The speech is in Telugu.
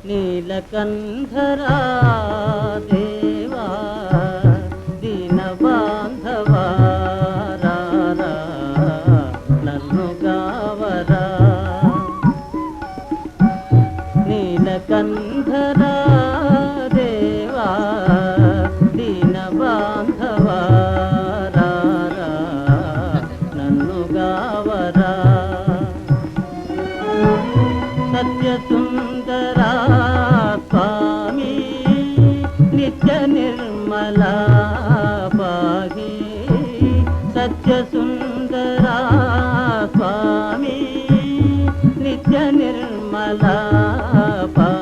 నీలకంఠరా దేవా దీన బాంధవా రారా నన్ను గావరా నీలకంఠరా దేవా దీన బాంధవా రారా నన్ను గావరా సత్యసుందరా స్వామి నిత్య నిర్మలా పాహి సత్యసుందరా స్వామి నిత్య నిర్మలా పాహి